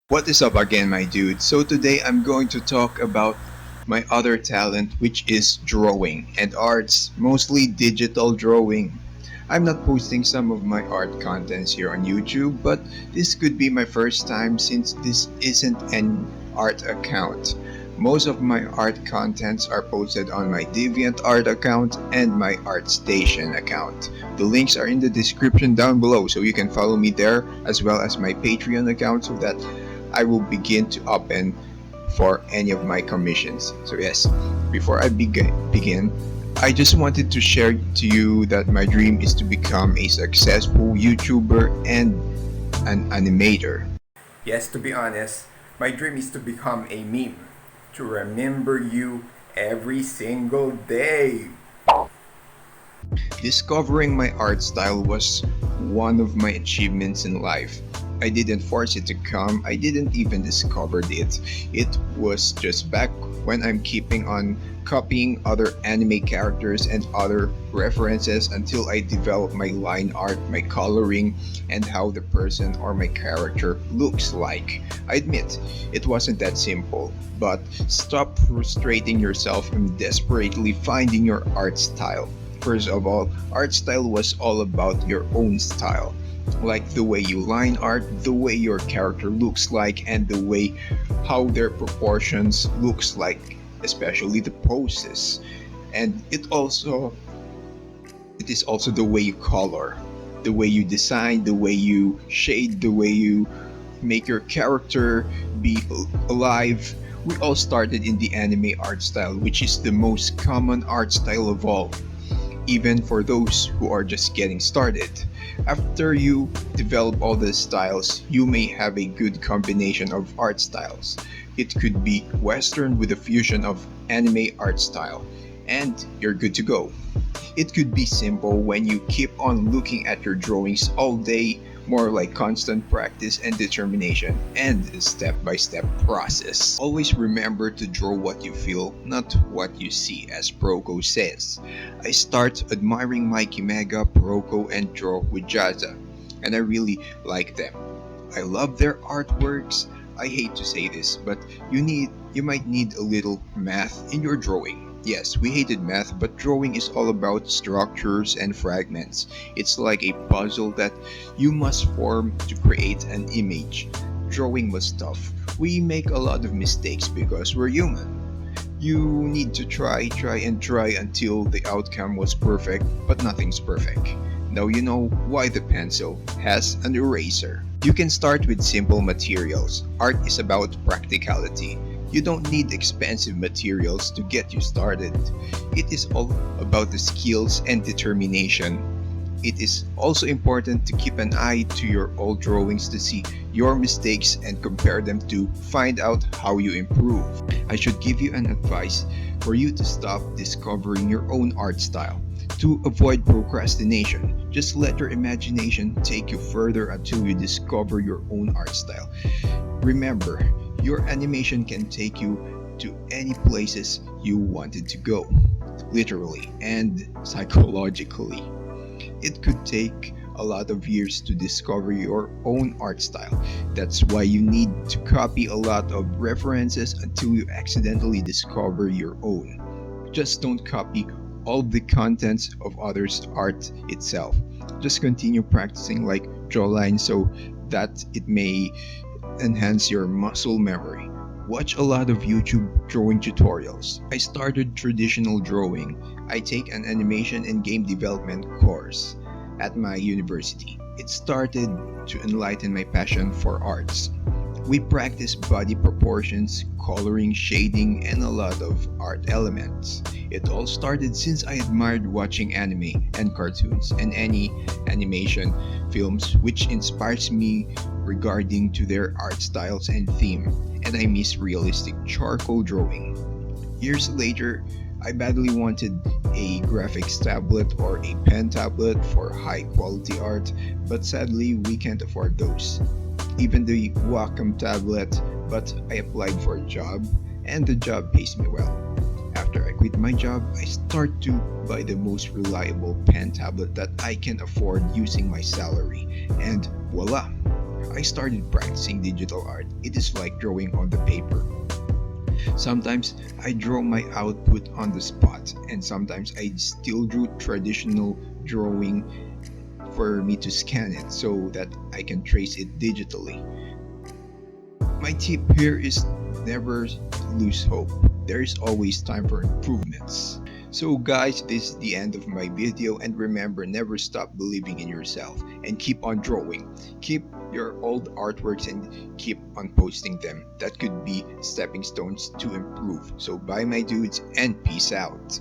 What is up again, my dude? So today I'm going to talk about my other talent, which is drawing and arts, mostly digital drawing. I'm not posting some of my art contents here on YouTube, but this could be my first time since this isn't an art account. Most of my art contents are posted on my DeviantArt account and my ArtStation account. The links are in the description down below, so you can follow me there as well as my Patreon account so that I will begin to open for any of my commissions. So yes, before I begin, I just wanted to share to you that my dream is to become a successful YouTuber and an animator. Yes, to be honest, my dream is to become a meme, to remember you every single day. Discovering my art style was one of my achievements in life. I didn't force it to come, I didn't even discover it. It was just back when I'm keeping on copying other anime characters and other references until I develop my line art, my coloring, and how the person or my character looks like. I admit, it wasn't that simple, but stop frustrating yourself and desperately finding your art style. First of all, art style was all about your own style. Like the way you line art, the way your character looks like, and the way how their proportions looks like, especially the poses. And it is also the way you color, the way you design, the way you shade, the way you make your character be alive. We all started in the anime art style, which is the most common art style of all, even for those who are just getting started. After you develop all the styles, you may have a good combination of art styles. It could be Western with a fusion of anime art style, and you're good to go. It could be simple when you keep on looking at your drawings all day, more like constant practice and determination, and a step by step process. Always remember to draw what you feel, not what you see, as Proko says. I start admiring MikeyMega, Proko, and draw with Jazza, and I really like them. I love their artworks. I hate to say this, but you might need a little math in your drawing. Yes, we hated math, but drawing is all about structures and fragments. It's like a puzzle that you must form to create an image. Drawing was tough. We make a lot of mistakes because we're human. You need to try and try until the outcome was perfect, but nothing's perfect. Now you know why the pencil has an eraser. You can start with simple materials. Art is about practicality. You don't need expensive materials to get you started. It is all about the skills and determination. It is also important to keep an eye to your old drawings to see your mistakes and compare them to find out how you improve. I should give you an advice for you to stop discovering your own art style. To avoid procrastination, just let your imagination take you further until you discover your own art style. Remember, your animation can take you to any places you wanted to go, literally and psychologically. It could take a lot of years to discover your own art style. That's why you need to copy a lot of references until you accidentally discover your own. Just don't copy all the contents of others' art itself. Just continue practicing like draw lines so that it may enhance your muscle memory. Watch a lot of YouTube drawing tutorials. I started traditional drawing. I take an animation and game development course at my university. It started to enlighten my passion for arts. We practice body proportions, coloring, shading, and a lot of art elements. It all started since I admired watching anime and cartoons and any animation films which inspires me regarding to their art styles and theme, and I miss realistic charcoal drawing. Years later, I badly wanted a graphics tablet or a pen tablet for high quality art, but sadly we can't afford those. Even the Wacom tablet, but I applied for a job and the job pays me well. After I quit my job, I start to buy the most reliable pen tablet that I can afford using my salary, and voila! I started practicing digital art, it is like drawing on the paper. Sometimes I draw my output on the spot, and sometimes I still do traditional drawing for me to scan it so that I can trace it digitally. My tip here is never lose hope. There is always time for improvements. So guys, this is the end of my video, and remember, never stop believing in yourself and keep on drawing. Keep your old artworks and keep on posting them. That could be stepping stones to improve. So bye my dudes and peace out.